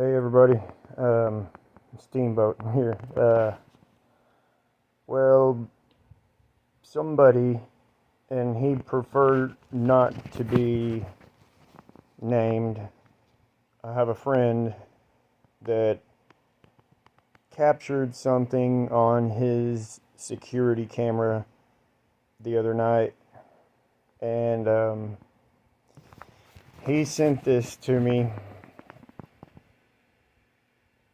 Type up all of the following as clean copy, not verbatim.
Hey everybody, Steamboat here. Well, somebody, and he preferred not to be named. I have a friend that captured something on his security camera the other night, and he sent this to me.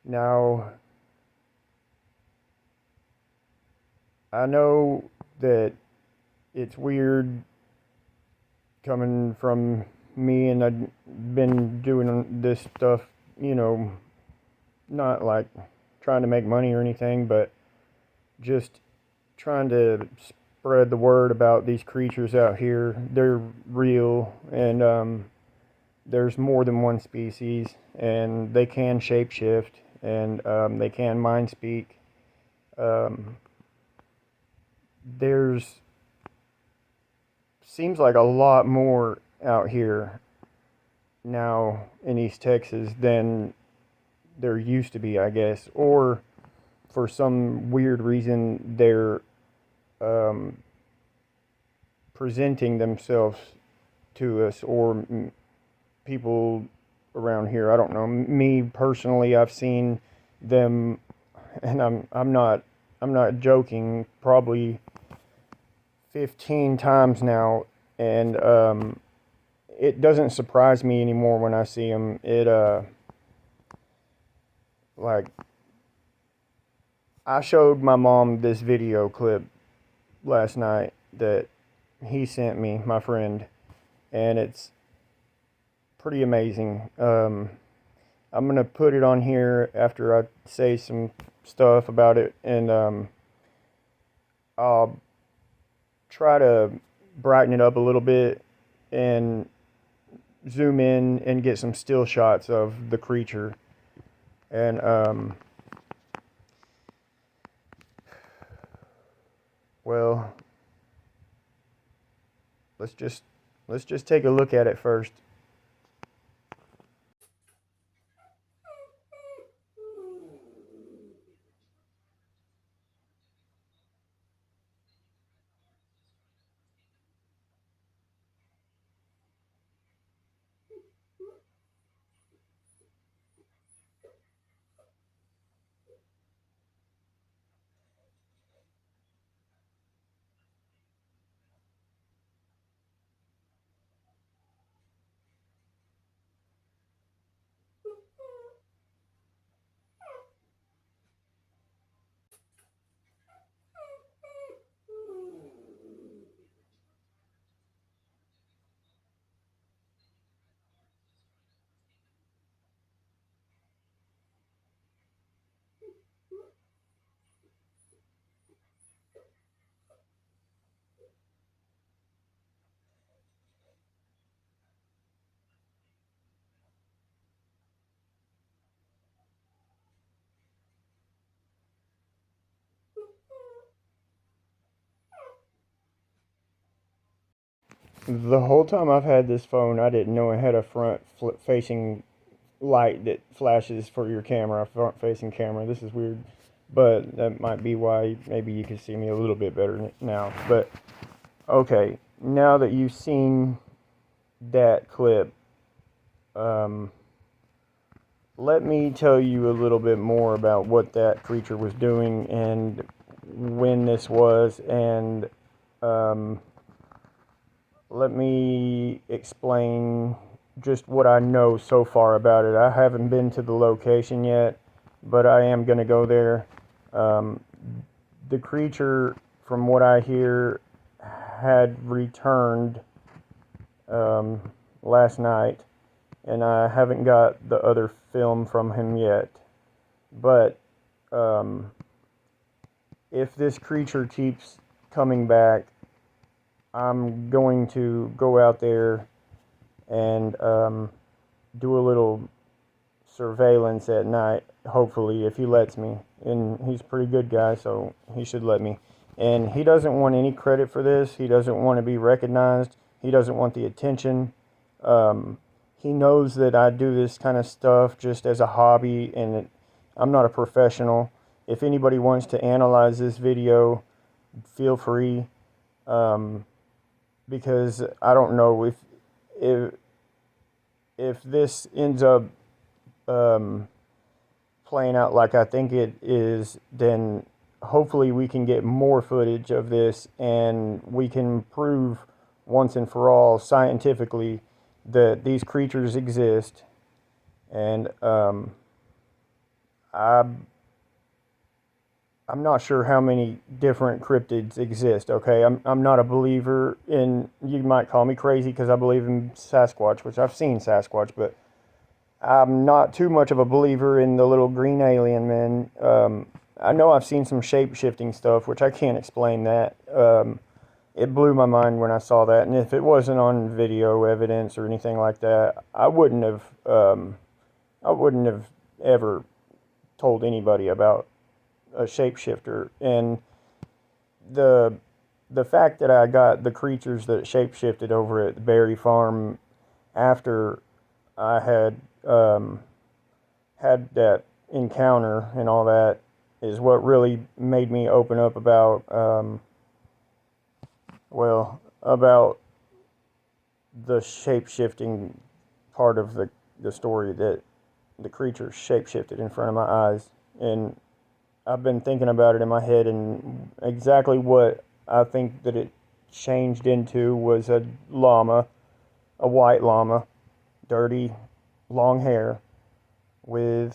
Now, I know that it's weird coming from me, and I've been doing this stuff, not like trying to make money or anything, but just trying to spread the word about these creatures out here. They're real, and there's more than one species, and they can shapeshift, and they can mind speak. Um, there's seems like a lot more out here now in East Texas than there used to be, I guess. Or for some weird reason, they're um, presenting themselves to us, or people around here. I don't know. Me personally, I've seen them, and I'm not joking. Probably 15 times now, and it doesn't surprise me anymore when I see them. Like, I showed my mom this video clip last night that he sent me, my friend, and it's pretty amazing. I'm gonna put it on here after I say some stuff about it, and I'll try to brighten it up a little bit and zoom in and get some still shots of the creature. And well, let's just take a look at it first. The whole time I've had this phone, I didn't know it had a front facing light that flashes for your camera, a front facing camera. This is weird, but that might be why maybe you can see me a little bit better now. But okay, now that you've seen that clip, um, let me tell you a little bit more about what that creature was doing and when this was, and um, let me explain just what I know so far about it. I haven't been to the location yet, but I am going to go there. Um, the creature, from what I hear, had returned um, last night, and I haven't got the other film from him yet. But um, if this creature keeps coming back, I'm going to go out there and do a little surveillance at night, hopefully, if he lets me. And he's a pretty good guy, so he should let me. And he doesn't want any credit for this. He doesn't want to be recognized. He doesn't want the attention. Um, he knows that I do this kind of stuff just as a hobby, and I'm not a professional. If anybody wants to analyze this video, feel free, because I don't know if if this ends up playing out like I think it is, then hopefully we can get more footage of this and we can prove once and for all scientifically that these creatures exist. And I'm not sure how many different cryptids exist. Okay, I'm not a believer in. You might call me crazy because I believe in Sasquatch, which I've seen Sasquatch, but I'm not too much of a believer in the little green alien men. I know I've seen some shape-shifting stuff, which I can't explain that. It blew my mind when I saw that, and if it wasn't on video evidence or anything like that, I wouldn't have ever told anybody about a shapeshifter. And the the fact that I got the creatures that shapeshifted over at the Berry Farm after I had that encounter and all that is what really made me open up about about the shape-shifting part of the story, that the creature shape-shifted in front of my eyes. And I've been thinking about it in my head, and exactly what I think that it changed into was a llama, a white llama, dirty, long hair, with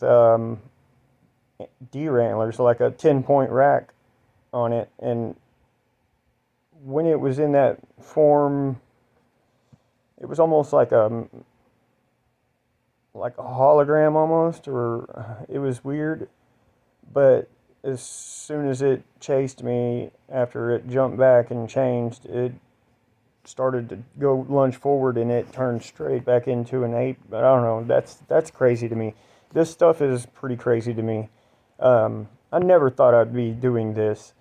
deer antlers, like a 10-point rack on it. And when it was in that form, it was almost like a hologram almost, or it was weird. But as soon as it chased me, after it jumped back and changed, it started to go lunge forward, and it turned straight back into an ape. But I don't know, that's crazy to me. This stuff is pretty crazy to me. I never thought I'd be doing this,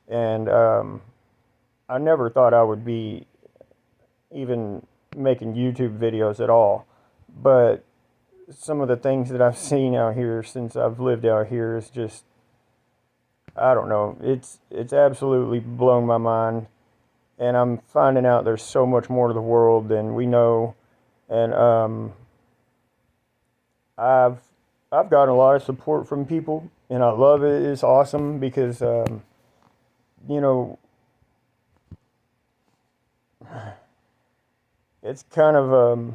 and I never thought I would be even making YouTube videos at all. But some of the things that I've seen out here since I've lived out here is just, I don't know, it's absolutely blown my mind. And I'm finding out there's so much more to the world than we know. And I've gotten a lot of support from people, and I love it. It's awesome because you know, it's kind of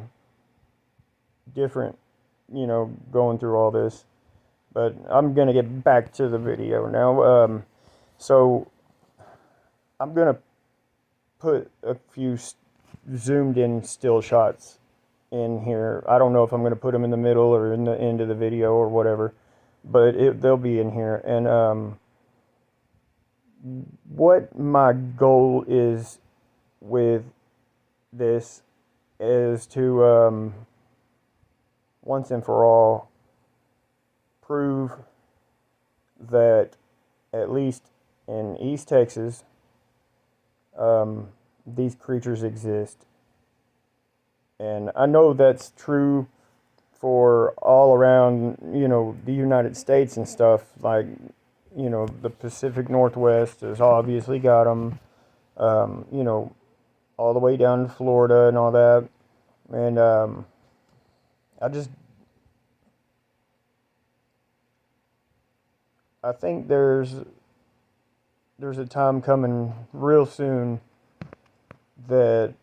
different, going through all this. But I'm gonna get back to the video now. So I'm gonna put a few zoomed in still shots in here. I don't know if I'm gonna put them in the middle or in the end of the video or whatever, but they'll be in here. And what my goal is with this is to once and for all prove that at least in East Texas, these creatures exist. And I know that's true for all around, the United States and stuff. Like, the Pacific Northwest has obviously got them, all the way down to Florida and all that. And I think there's a time coming real soon that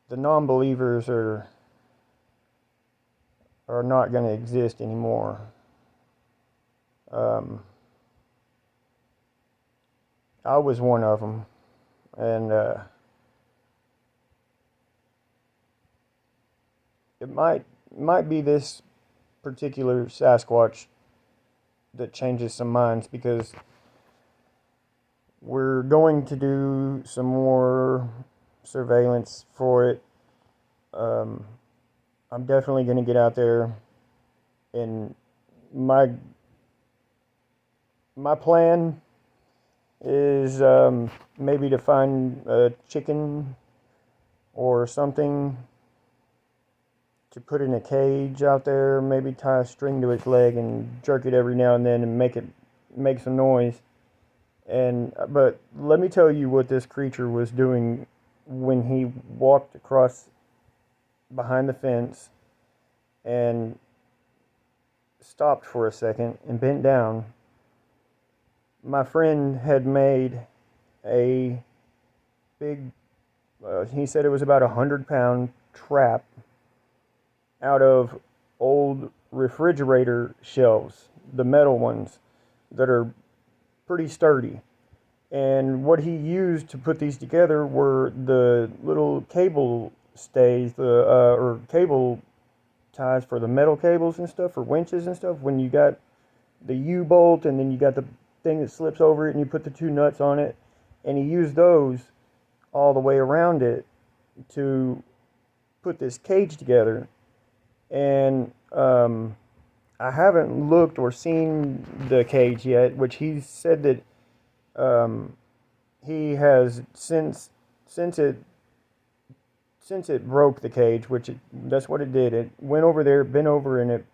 the non-believers are not going to exist anymore. I was one of them, and it might be this particular Sasquatch that changes some minds, because we're going to do some more surveillance for it. I'm definitely going to get out there, and my plan is maybe to find a chicken or something to put in a cage out there, maybe tie a string to its leg and jerk it every now and then and make some noise. And but let me tell you what this creature was doing when he walked across behind the fence and stopped for a second and bent down. My friend had made a big, he said it was about 100-pound trap out of old refrigerator shelves, the metal ones that are pretty sturdy. And what he used to put these together were the little cable stays, or cable ties for the metal cables and stuff, for winches and stuff. When you got the U-bolt and then you got the thing that slips over it and you put the two nuts on it. And he used those all the way around it to put this cage together. And I haven't looked or seen the cage yet, which he said that he has since it broke the cage, which that's what it did. It went over there, bent over, and it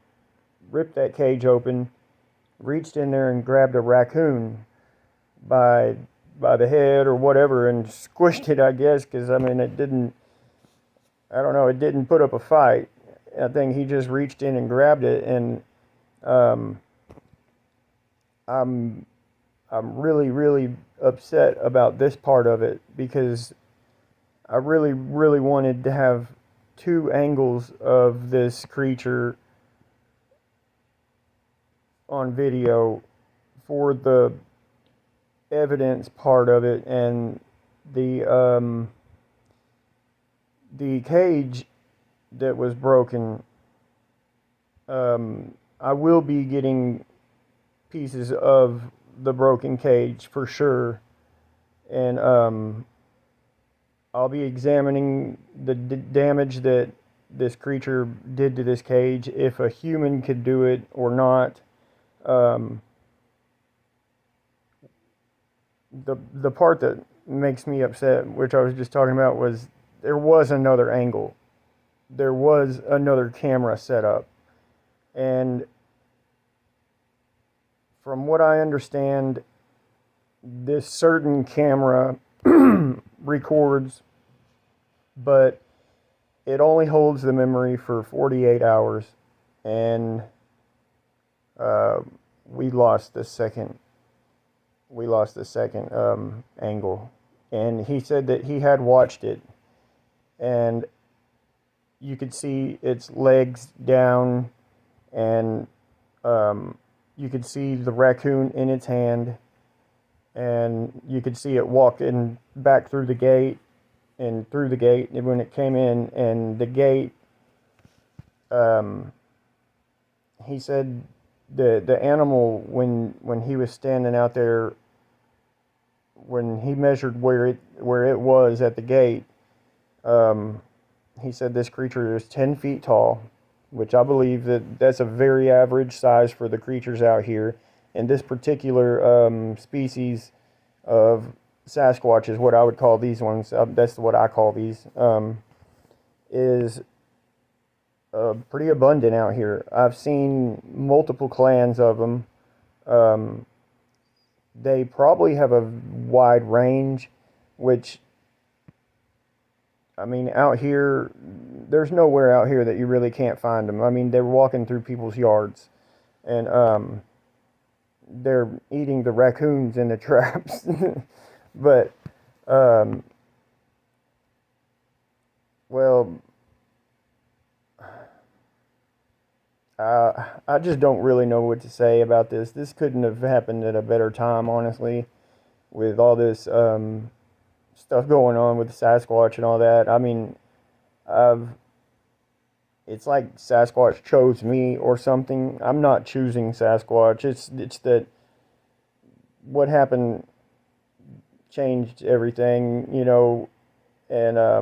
ripped that cage open, reached in there and grabbed a raccoon by the head or whatever and squished it, I guess, because I mean it didn't. I don't know. It didn't put up a fight. I think he just reached in and grabbed it, and I'm really upset about this part of it because I really wanted to have two angles of this creature on video for the evidence part of it, and the cage that was broken. I will be getting pieces of the broken cage for sure, and I'll be examining the damage that this creature did to this cage, if a human could do it or not. The part that makes me upset, which I was just talking about, was there was another angle. There was another camera set up. And from what I understand, this certain camera records, but it only holds the memory for 48 hours. And we lost the second angle. And he said that he had watched it, and you could see its legs down, and you could see the raccoon in its hand, and you could see it walk in back through the gate, and when it came in, and the gate, he said the animal, when he was standing out there, when he measured where it was at the gate, he said this creature is 10 feet tall, which I believe that's a very average size for the creatures out here. And this particular species of Sasquatch is what I would call these ones. That's what I call these. Is pretty abundant out here. I've seen multiple clans of them. They probably have a wide range, which, I mean, out here, there's nowhere out here that you really can't find them. I mean, they're walking through people's yards, and they're eating the raccoons in the traps. But, well, I just don't really know what to say about this. This couldn't have happened at a better time, honestly, with all this stuff going on with the Sasquatch and all that. I mean, it's like Sasquatch chose me or something. I'm not choosing Sasquatch. It's that what happened changed everything, and I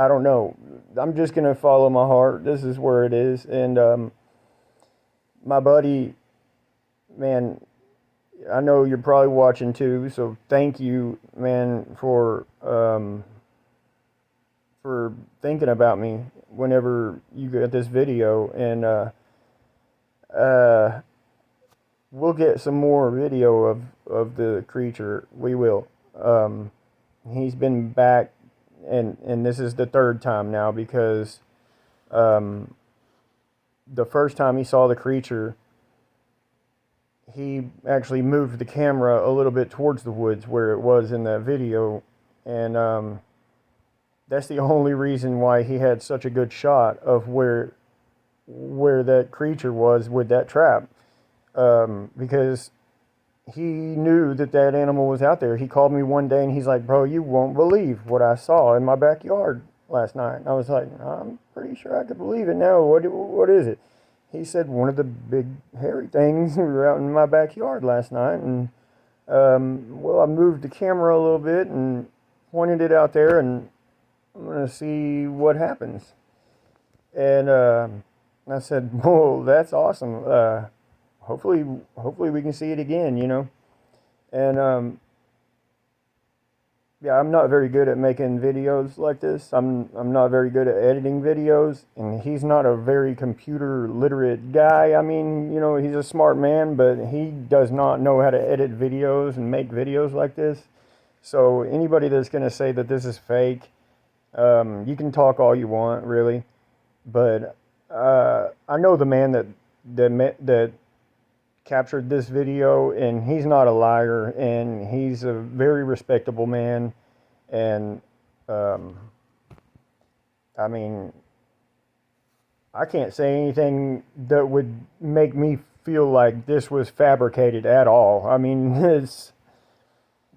don't know. I'm just going to follow my heart. This is where it is. And my buddy, man, I know you're probably watching too, so thank you, man, for for thinking about me whenever you get this video, and we'll get some more video of the creature. We will. He's been back, and this is the third time now, because the first time he saw the creature, he actually moved the camera a little bit towards the woods where it was in that video, and that's the only reason why he had such a good shot of where that creature was with that trap, because he knew that animal was out there. He called me one day and he's like, "Bro, you won't believe what I saw in my backyard last night." And I was like, "I'm pretty sure I could believe it now. What is it?" He said, "One of the big hairy things were out in my backyard last night." And well, I moved the camera a little bit and pointed it out there, and I'm gonna see what happens. And I said, "Whoa, that's awesome. Hopefully we can see it again, you know." And yeah, I'm not very good at making videos like this. I'm not very good at editing videos, and he's not a very computer literate guy. I mean, you know, he's a smart man, but he does not know how to edit videos and make videos like this. So anybody that's gonna say that this is fake, you can talk all you want, really, but I know the man that captured this video, and he's not a liar, and he's a very respectable man. And I mean, I can't say anything that would make me feel like this was fabricated at all. I mean,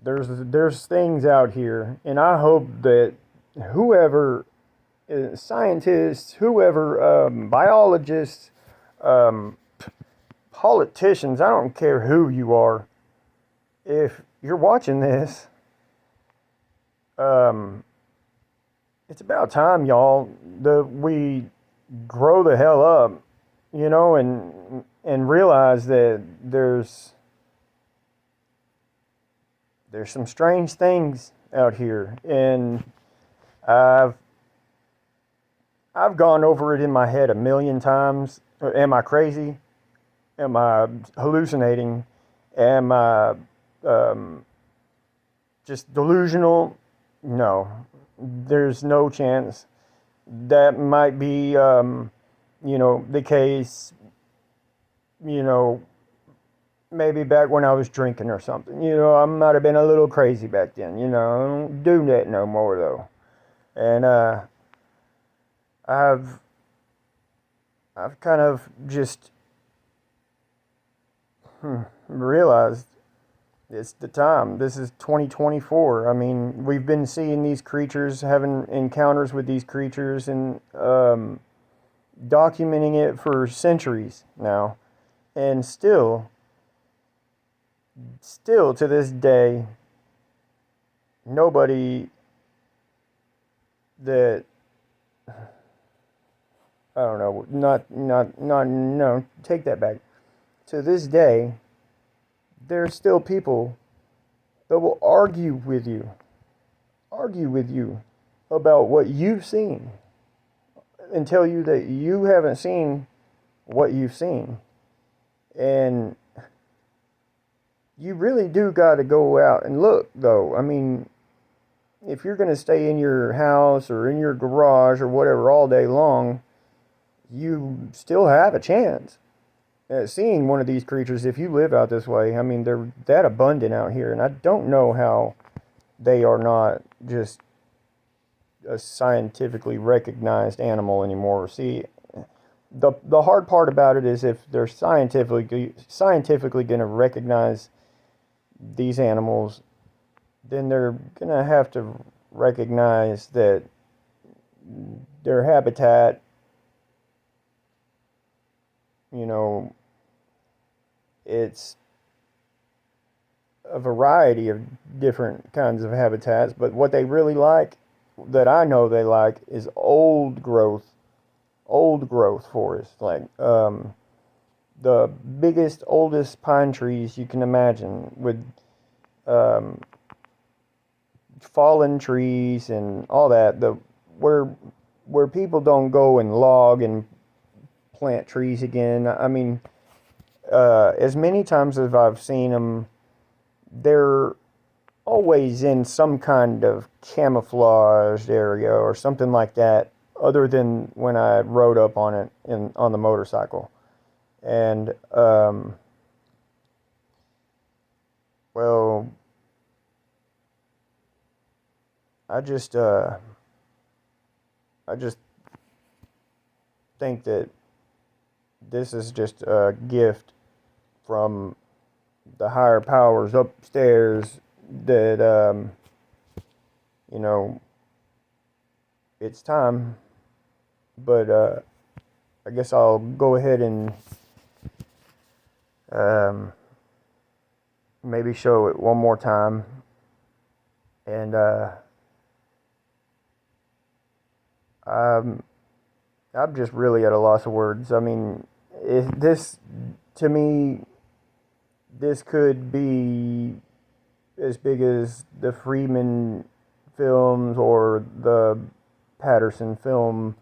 there's things out here, and I hope that whoever, scientists, whoever, biologists, politicians, I don't care who you are, if you're watching this, it's about time, y'all, that we grow the hell up, you know, and realize that there's some strange things out here. And I've gone over it in my head a million times. Am I crazy? Am I hallucinating? Am I just delusional? No, there's no chance. That might be, you know, the case, you know, maybe back when I was drinking or something. You know, I might have been a little crazy back then. You know, I don't do that no more, though. And I've kind of just realized it's the time. This is 2024. I mean, we've been seeing these creatures, having encounters with these creatures, and documenting it for centuries now. And still to this day, nobody that, I don't know, no, take that back. To this day, there's still people that will argue with you about what you've seen, and tell you that you haven't seen what you've seen. And you really do got to go out and look, though. I mean, if you're going to stay in your house or in your garage or whatever all day long, you still have a chance at seeing one of these creatures if you live out this way. I mean, they're that abundant out here, and I don't know how they are not just a scientifically recognized animal anymore. See, the hard part about it is, if they're scientifically going to recognize these animals, then they're going to have to recognize that their habitat, you know, it's a variety of different kinds of habitats, but what they really like, that I know they like, is old growth forest, like the biggest, oldest pine trees you can imagine, with fallen trees and all that. where people don't go and log and plant trees again. I mean, as many times as I've seen them, they're always in some kind of camouflaged area or something like that, other than when I rode up on it on the motorcycle. And well, I just think that this is just a gift from the higher powers upstairs that you know, it's time. But I guess I'll go ahead and maybe show it one more time. And I'm just really at a loss of words. I mean, this, to me, this could be as big as the Freeman films or the Patterson film,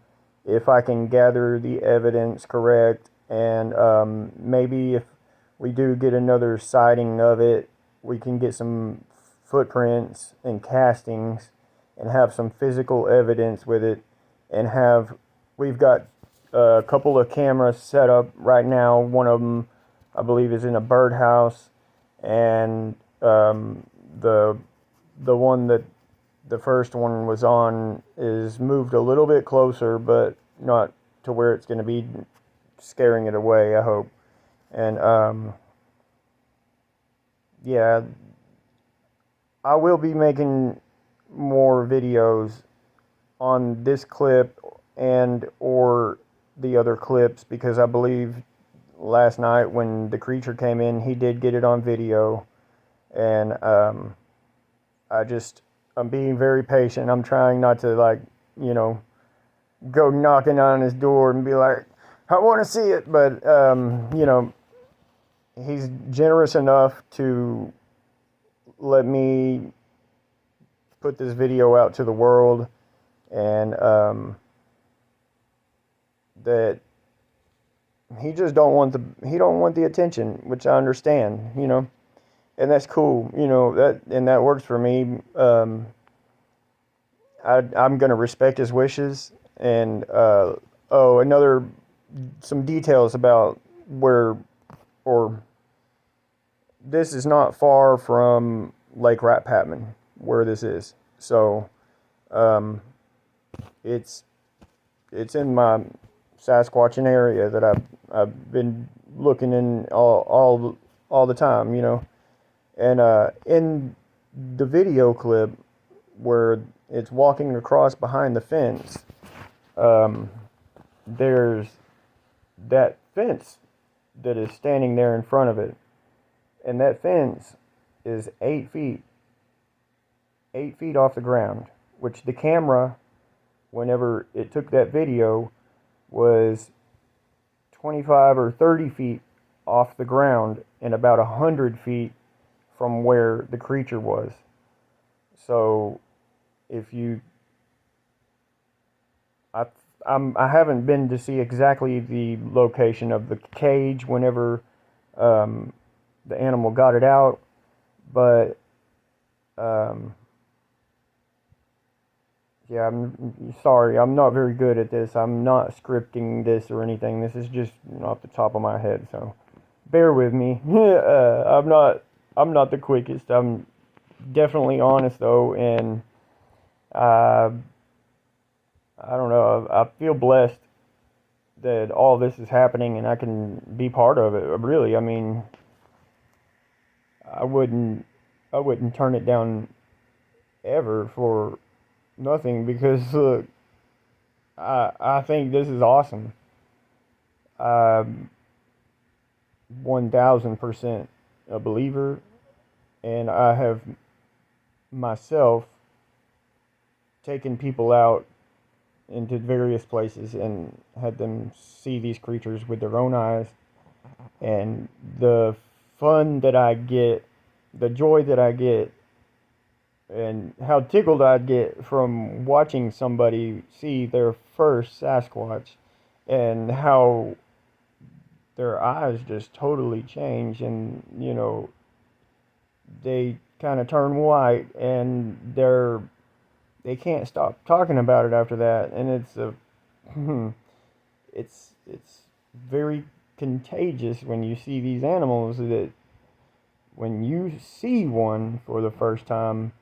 if I can gather the evidence correct. And maybe if we do get another sighting of it, we can get some footprints and castings and have some physical evidence with it. And we've got a couple of cameras set up right now. One of them, I believe, is in a birdhouse, and the one that the first one was on is moved a little bit closer, but not to where it's going to be scaring it away, I hope. And yeah, I will be making more videos on this clip and or the other clips, because I believe last night when the creature came in, he did get it on video. And I'm being very patient. I'm trying not to, like, you know, go knocking on his door and be like, I want to see it. But you know, he's generous enough to let me put this video out to the world. And that he just don't want the attention, which I understand, you know, and that's cool, you know, that works for me. I'm gonna respect his wishes. And some details about this is not far from Lake Rat-Patman, where this is. So it's in my Sasquatching area that I've been looking in all the time, you know. And in the video clip where it's walking across behind the fence, there's that fence that is standing there in front of it, and that fence is 8 feet off the ground, which the camera, whenever it took that video, was 25 or 30 feet off the ground and about 100 feet from where the creature was. So I haven't been to see exactly the location of the cage whenever the animal got it out, but yeah, I'm sorry, I'm not very good at this. I'm not scripting this or anything. This is just off the top of my head, so bear with me. I'm not the quickest. I'm definitely honest though, and I don't know. I feel blessed that all this is happening and I can be part of it. Really, I mean, I wouldn't turn it down ever for nothing, because look, I think this is awesome. 1000% a believer, and I have myself taken people out into various places and had them see these creatures with their own eyes, and the fun that I get, the joy that I get and how tickled I'd get from watching somebody see their first Sasquatch, and how their eyes just totally change, and they kind of turn white, and they can't stop talking about it after that, and it's very contagious when you see these animals, that when you see one for the first time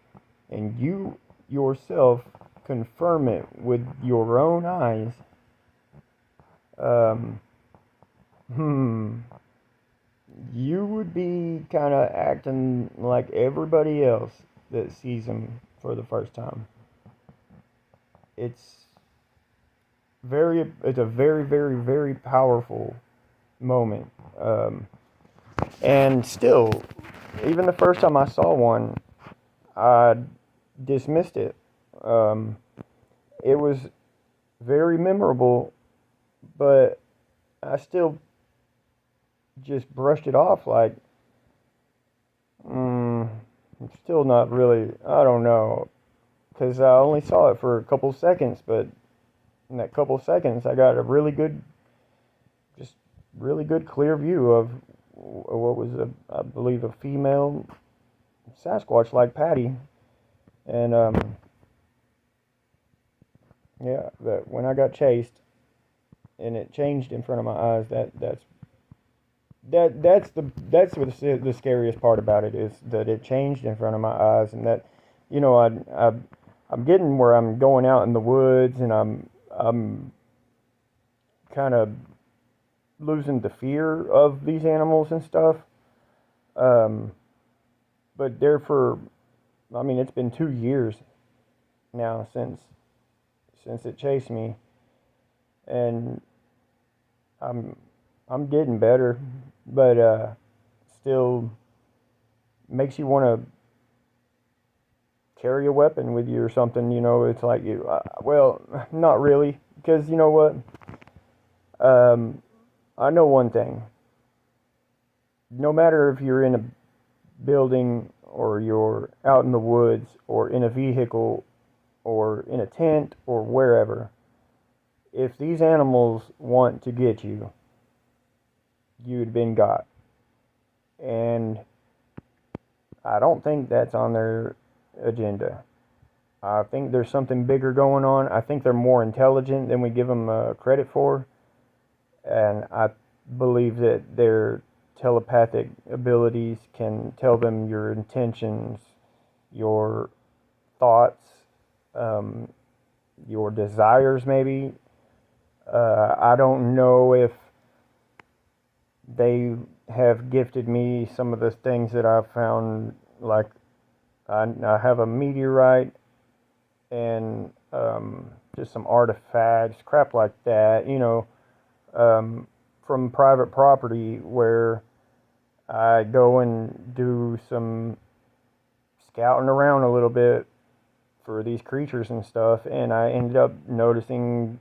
and you yourself confirm it with your own eyes, um, hmm, you would be kind of acting like everybody else that sees them for the first time. It's it's a very, very, very powerful moment. And still, even the first time I saw one, I dismissed it. Um, it was very memorable, but I still just brushed it off like, I'm still not really, I don't know, because I only saw it for a couple seconds, but in that couple seconds, I got a just really good, clear view of what was, I believe, a female Sasquatch like Patty. And, yeah, that when I got chased and it changed in front of my eyes, that's what the scariest part about it is, that it changed in front of my eyes, and that, I'm getting where I'm going out in the woods, and I'm kind of losing the fear of these animals and stuff. Um, but I mean, it's been 2 years now since it chased me, and I'm I'm getting better, but still makes you want to carry a weapon with you or something. It's like well, not really, because you know what? I know one thing. No matter if you're in a building or you're out in the woods or in a vehicle or in a tent or wherever, if these animals want to get you, you'd been got. And I don't think that's on their agenda. I think there's something bigger going on. I think they're more intelligent than we give them credit for. And I believe that their telepathic abilities can tell them your intentions, your thoughts, um, your desires, maybe. I don't know if they have gifted me some of the things that I've found, like I have a meteorite and just some artifacts, crap like that, from private property, where I go and do some scouting around a little bit for these creatures and stuff, and I ended up noticing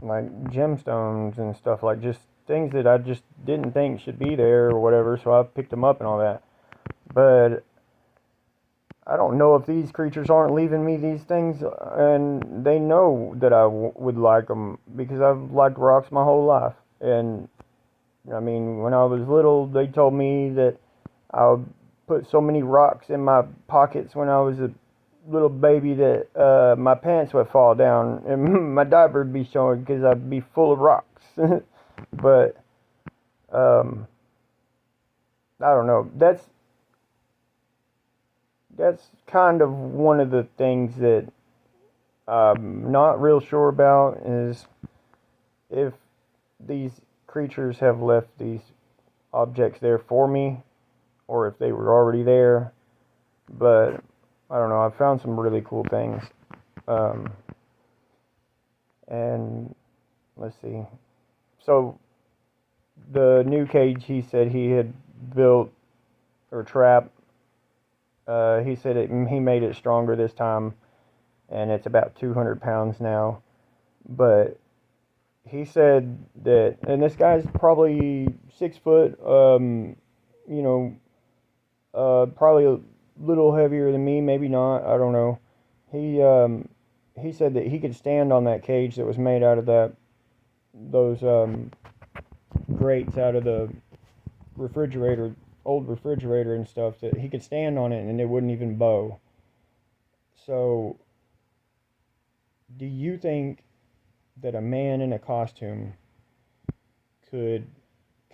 like gemstones and stuff, like just things that I just didn't think should be there or whatever, so I picked them up and all that. But I don't know if these creatures aren't leaving me these things, and they know that I would like them, because I've liked rocks my whole life. And I mean, when I was little, they told me that I would put so many rocks in my pockets when I was a little baby that my pants would fall down and my diaper would be showing because I'd be full of rocks. But um, I don't know. That's kind of one of the things that I'm not real sure about, is if these creatures have left these objects there for me, or if they were already there. But I don't know. I found some really cool things. Um, and let's see. So the new cage he said he had built or trapped, he said he made it stronger this time, and it's about 200 pounds now. But he said that, and this guy's probably 6 foot, probably little heavier than me, maybe not. I don't know. He said that he could stand on that cage that was made out of those grates out of the refrigerator, old refrigerator and stuff. That he could stand on it and it wouldn't even bow. So, do you think that a man in a costume could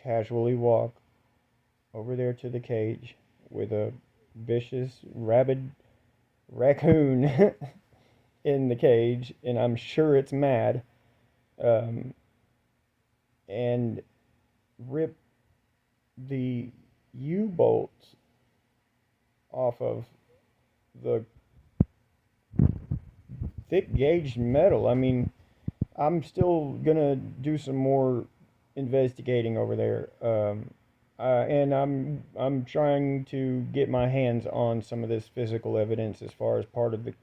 casually walk over there to the cage with a vicious, rabid raccoon in the cage, and I'm sure it's mad, um, and rip the U-bolts off of the thick gauge metal? I mean, I'm still gonna do some more investigating over there, and I'm trying to get my hands on some of this physical evidence as far as part of the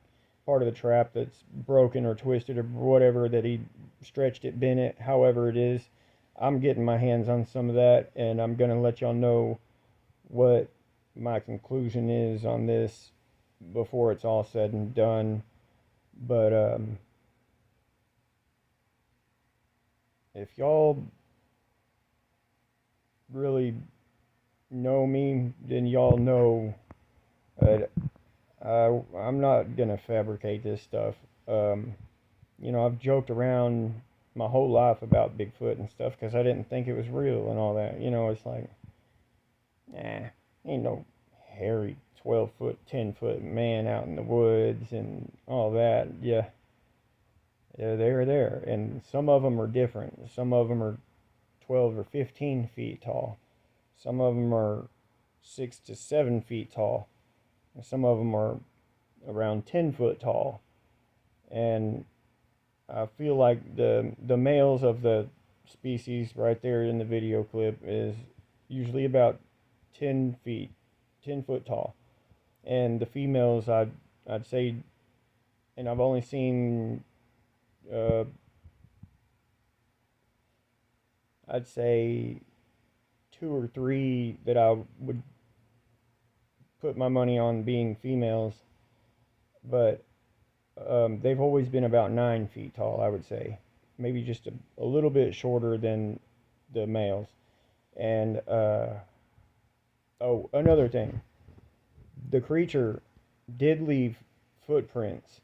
trap that's broken or twisted or whatever that he stretched it, bent it, however it is. I'm getting my hands on some of that, and I'm gonna let y'all know what my conclusion is on this before it's all said and done. But if y'all really know me, then y'all know that I'm not gonna fabricate this stuff. Um, I've joked around my whole life about Bigfoot and stuff because I didn't think it was real and all that. It's like, nah, ain't no hairy 12-foot, 10-foot man out in the woods and all that. Yeah, they're there, and some of them are different. Some of them are 12 or 15 feet tall. Some of them are 6 to 7 feet tall. And some of them are around 10 foot tall. And I feel like the males of the species right there in the video clip is usually about 10 feet, 10 foot tall. And the females, I'd say, and I've only seen, I'd say 2 or 3 that I would put my money on being females, but they've always been about 9 feet tall, I would say. Maybe just a little bit shorter than the males. And, oh, another thing. The creature did leave footprints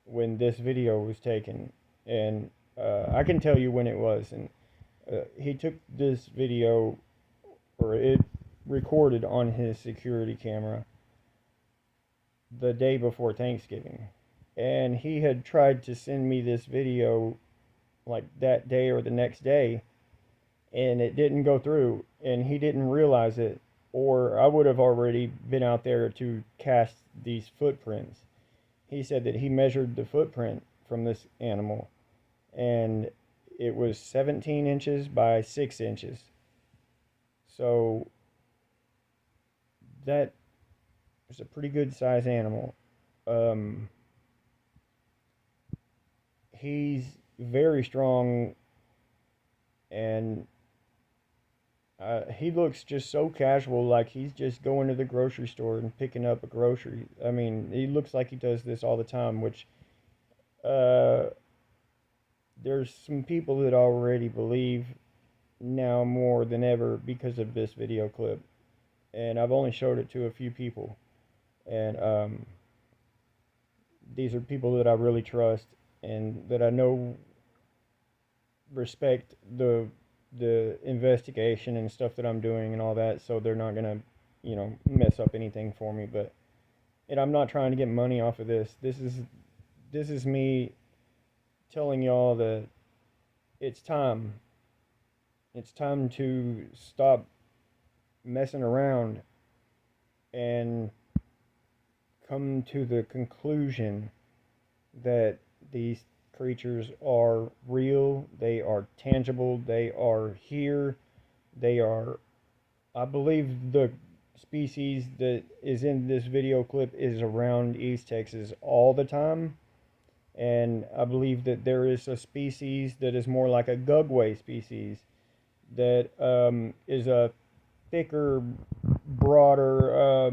when this video was taken. And I can tell you when it was. And he took this video, or it recorded on his security camera the day before Thanksgiving. And he had tried to send me this video like that day or the next day, and it didn't go through, and he didn't realize it, or I would have already been out there to cast these footprints. He said that he measured the footprint from this animal, and it was 17 inches by 6 inches. So that was a pretty good size animal. He's very strong, and he looks just so casual, like he's just going to the grocery store and picking up a grocery. I mean, he looks like he does this all the time, which uh, there's some people that already believe now more than ever because of this video clip. And I've only showed it to a few people. And these are people that I really trust and that I know respect the investigation and stuff that I'm doing and all that, so they're not gonna, mess up anything for me. But and I'm not trying to get money off of this. This is me telling y'all that it's time. It's time to stop messing around and come to the conclusion that these creatures are real, they are tangible, they are here, they are, I believe the species that is in this video clip is around East Texas all the time. And I believe that there is a species that is more like a Gugway species that is a thicker, broader,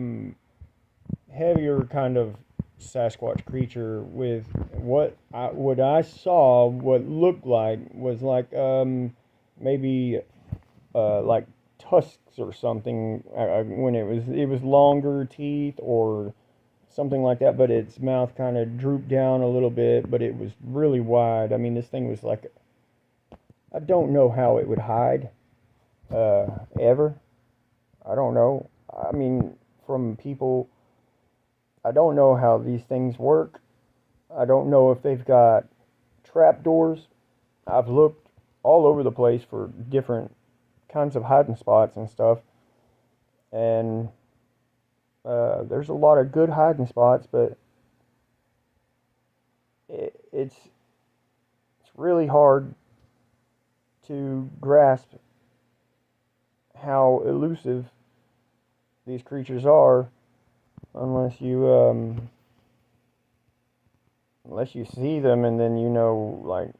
heavier kind of Sasquatch creature with what I saw. What looked like was like maybe like tusks or something when it was longer teeth or something like that, but its mouth kind of drooped down a little bit, but it was really wide. I mean, this thing was like, I don't know how it would hide ever. I don't know. I mean, from people, I don't know how these things work. I don't know if they've got trap doors. I've looked all over the place for different kinds of hiding spots and stuff, and there's a lot of good hiding spots, but it's really hard to grasp how elusive these creatures are unless you see them, and then like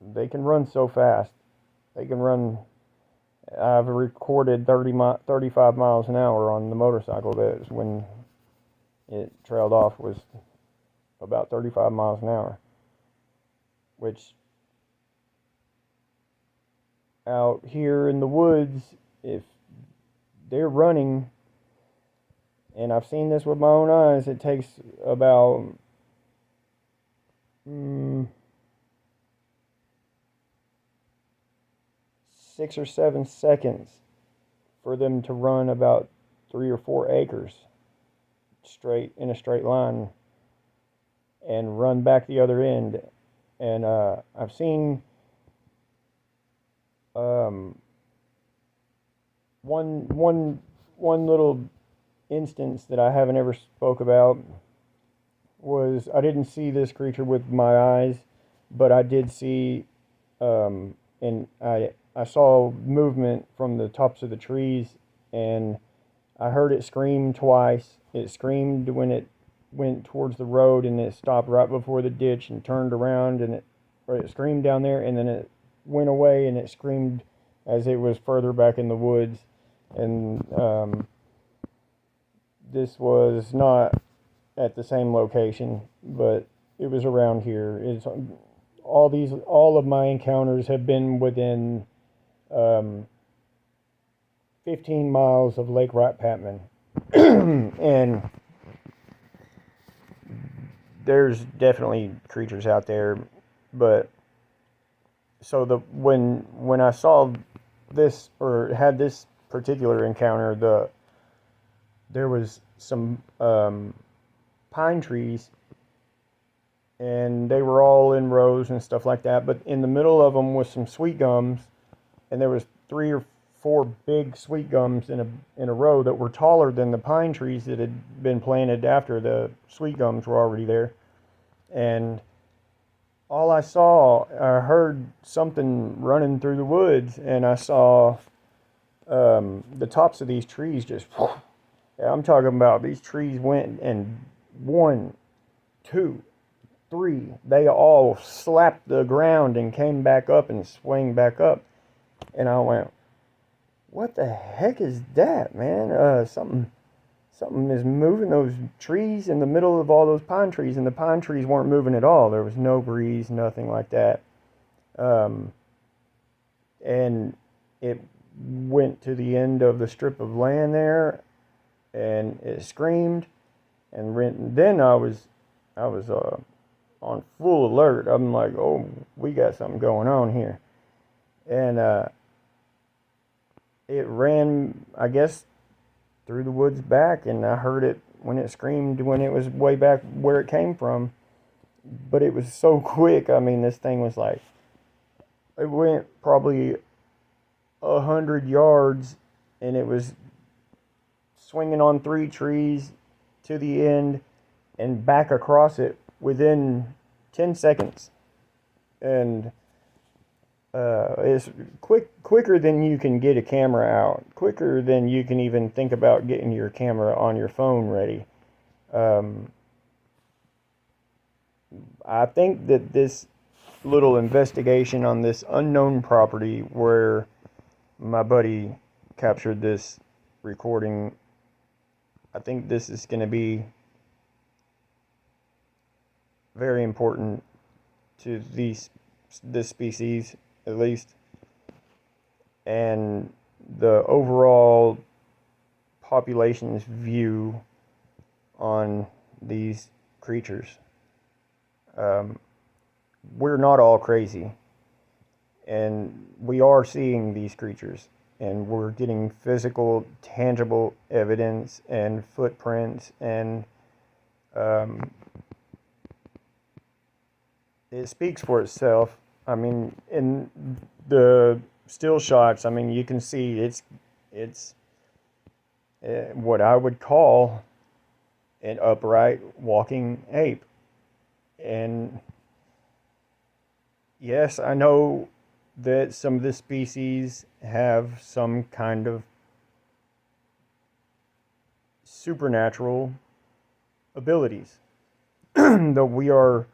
they can run so fast. They can run. I've recorded 35 miles an hour on the motorcycle. That when it trailed off was about 35 miles an hour, which out here in the woods, if they're running, and I've seen this with my own eyes, it takes about 6 or 7 seconds for them to run about 3 or 4 acres straight in a straight line and run back the other end. And I've seen one little instance that I haven't ever spoke about was, I didn't see this creature with my eyes, but I did see and I saw movement from the tops of the trees, and I heard it scream twice. It screamed when it went towards the road, and it stopped right before the ditch and turned around, and it screamed down there, and then it went away, and it screamed as it was further back in the woods. And this was not at the same location, but it was around here. All of my encounters have been within 15 miles of Lake Rat-Patman. And there's definitely creatures out there, but so when I saw this, or had this particular encounter, there was some pine trees, and they were all in rows and stuff like that, but in the middle of them was some sweet gums, and there was 3 or 4 big sweet gums in a row that were taller than the pine trees that had been planted after the sweet gums were already there. And I heard something running through the woods, and I saw the tops of these trees just, I'm talking about, these trees went, and 1, 2, 3, they all slapped the ground and came back up and swung back up. And I went, what the heck is that, man? Something is moving those trees in the middle of all those pine trees, and the pine trees weren't moving at all. There was no breeze, nothing like that. And it went to the end of the strip of land there, and it screamed, and then I was on full alert. I'm like, oh, we got something going on here. And it ran, I guess, through the woods back, and I heard it when it screamed when it was way back where it came from. But it was so quick. I mean, this thing was like, it went probably 100 yards, and it was swinging on 3 trees to the end and back across it within 10 seconds. And it's quicker than you can get a camera out, quicker than you can even think about getting your camera on your phone ready. I think that this little investigation on this unknown property where my buddy captured this recording I think this is going to be very important to this species, at least, and the overall population's view on these creatures. We're not all crazy, and we are seeing these creatures, and we're getting physical, tangible evidence and footprints, and it speaks for itself. I mean, in the still shots, I mean, you can see it's what I would call an upright walking ape. And yes, I know that some of the species have some kind of supernatural abilities that we are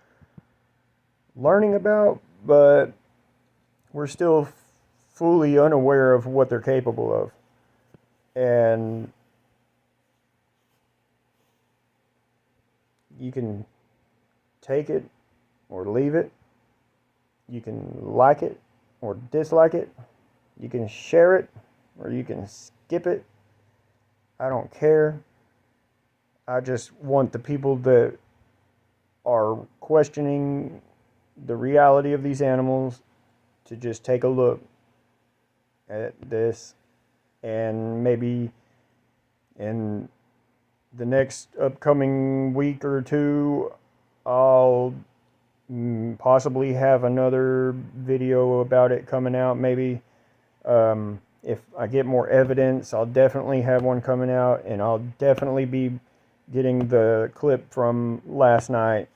learning about, but we're still fully unaware of what they're capable of. And you can take it or leave it. You can like it or dislike it. You can share it or you can skip it. I don't care. I just want the people that are questioning the reality of these animals to just take a look at this, and maybe in the next upcoming week or two I'll possibly have another video about it coming out. Maybe if I get more evidence, I'll definitely have one coming out, and I'll definitely be getting the clip from last night.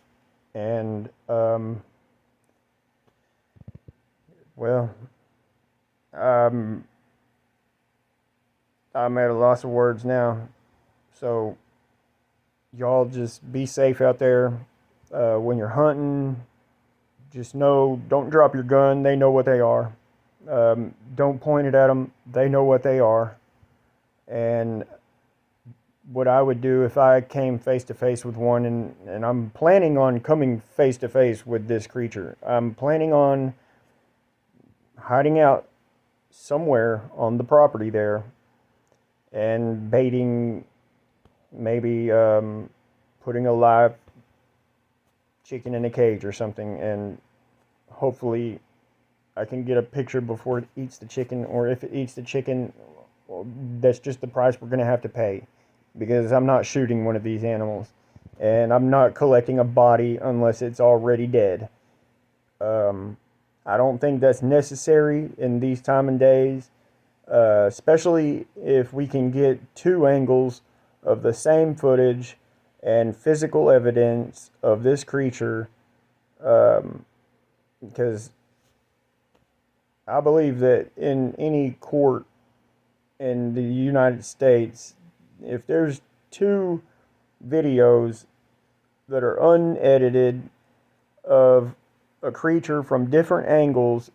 And well, I'm at a loss of words now. So y'all just be safe out there. When you're hunting, just know, don't drop your gun. They know what they are. Don't point it at them. They know what they are. And what I would do if I came face to face with one, and I'm planning on coming face to face with this creature. I'm planning on hiding out somewhere on the property there and baiting, maybe putting a live chicken in a cage or something, and hopefully I can get a picture before it eats the chicken, or if it eats the chicken, well, that's just the price we're going to have to pay, because I'm not shooting one of these animals, and I'm not collecting a body unless it's already dead. I don't think that's necessary in these time and days, especially if we can get two angles of the same footage and physical evidence of this creature, because I believe that in any court in the United States, if there's two videos that are unedited of a creature from different angles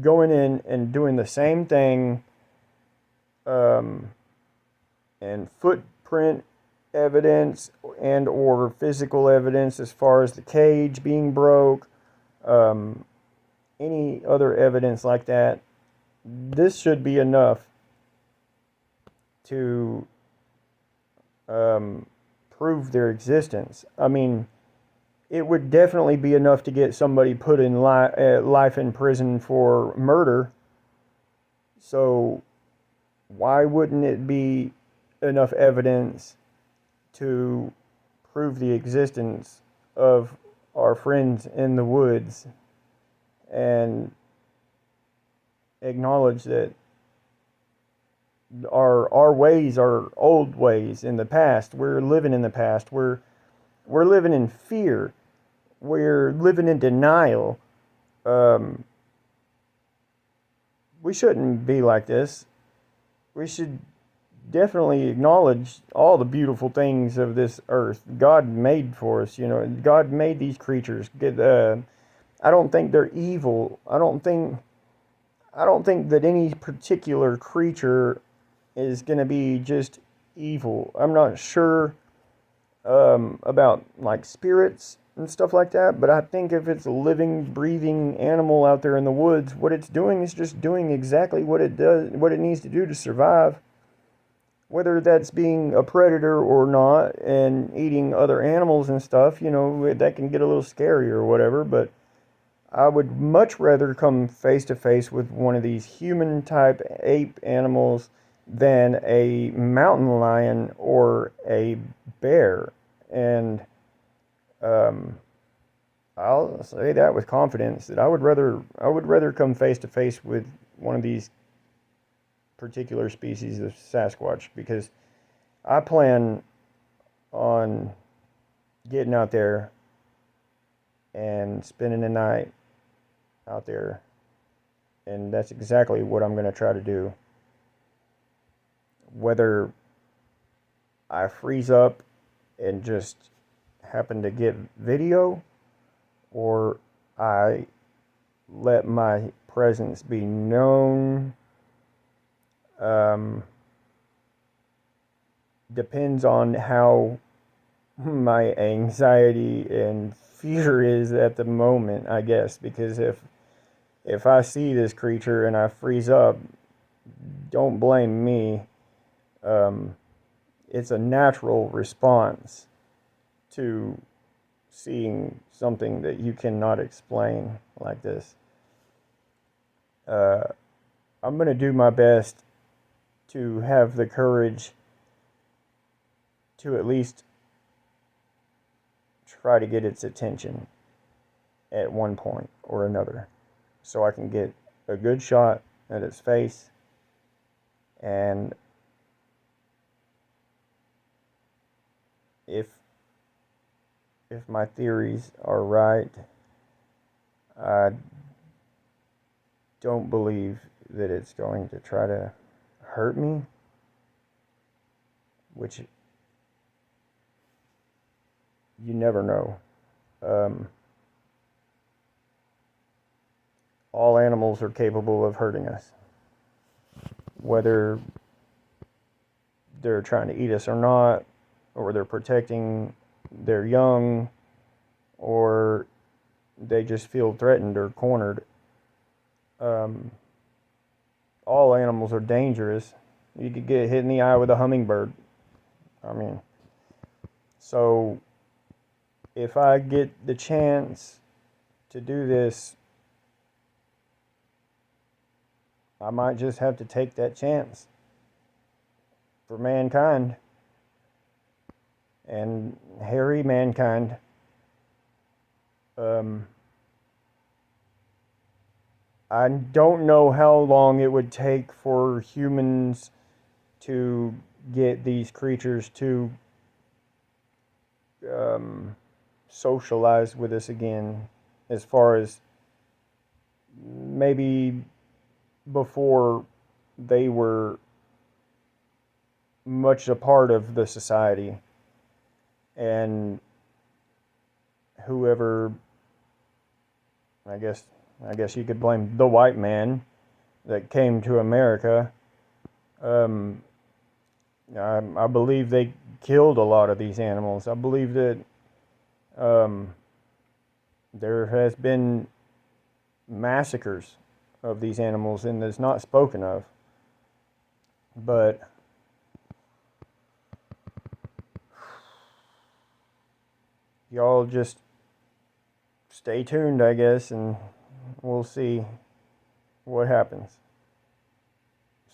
going in and doing the same thing, and footprint evidence and or physical evidence as far as the cage being broke, any other evidence like that, this should be enough to prove their existence. I mean, it would definitely be enough to get somebody put in life in prison for murder. So why wouldn't it be enough evidence to prove the existence of our friends in the woods and acknowledge that our ways are old ways in the past. We're living in the past. We're living in fear. We're living in denial. We shouldn't be like this. We should definitely acknowledge all the beautiful things of this earth God made for us. You know, God made these creatures. I don't think they're evil. I don't think that any particular creature is going to be just evil. I'm not sure about like spirits and stuff like that, but I think if it's a living, breathing animal out there in the woods, what it's doing is just doing exactly what it does, what it needs to do to survive. Whether that's being a predator or not and eating other animals and stuff, that can get a little scary or whatever, but I would much rather come face to face with one of these human type ape animals than a mountain lion or a bear. And um, I'll say that with confidence that I would rather come face to face with one of these particular species of Sasquatch, because I plan on getting out there and spending the night out there, and that's exactly what I'm going to try to do. Whether I freeze up and just happen to get video, or I let my presence be known, depends on how my anxiety and fear is at the moment, I guess. Because if I see this creature and I freeze up, don't blame me. It's a natural response to seeing something that you cannot explain like this. I'm going to do my best to have the courage to at least try to get its attention at one point or another, so I can get a good shot at its face. And if my theories are right, I don't believe that it's going to try to hurt me, which you never know. All animals are capable of hurting us, whether they're trying to eat us or not, or they're protecting their young, or they just feel threatened or cornered. All animals are dangerous. You could get hit in the eye with a hummingbird. So if I get the chance to do this, I might just have to take that chance for mankind and hairy mankind. I don't know how long it would take for humans to get these creatures to socialize with us again, as far as maybe before they were much a part of the society, and whoever, I guess you could blame the white man that came to America. I believe they killed a lot of these animals. I believe that there has been massacres of these animals, and it's not spoken of. But y'all just stay tuned, I guess, and we'll see what happens.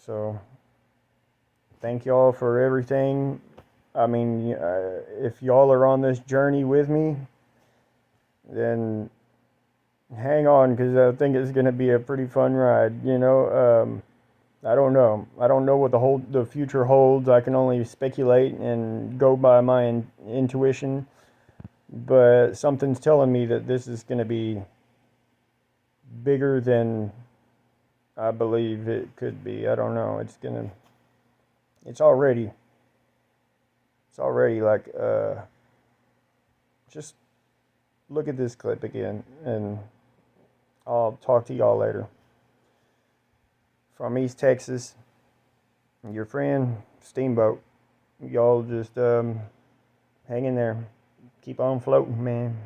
So, thank y'all for everything. If y'all are on this journey with me, then hang on, because I think it's going to be a pretty fun ride. I don't know. I don't know what the future holds. I can only speculate and go by my intuition. But something's telling me that this is going to be bigger than I believe it could be. I don't know. It's already like, just look at this clip again, and I'll talk to y'all later. From East Texas, your friend, Steamboat. y'all just hang in there. Keep on floating, man.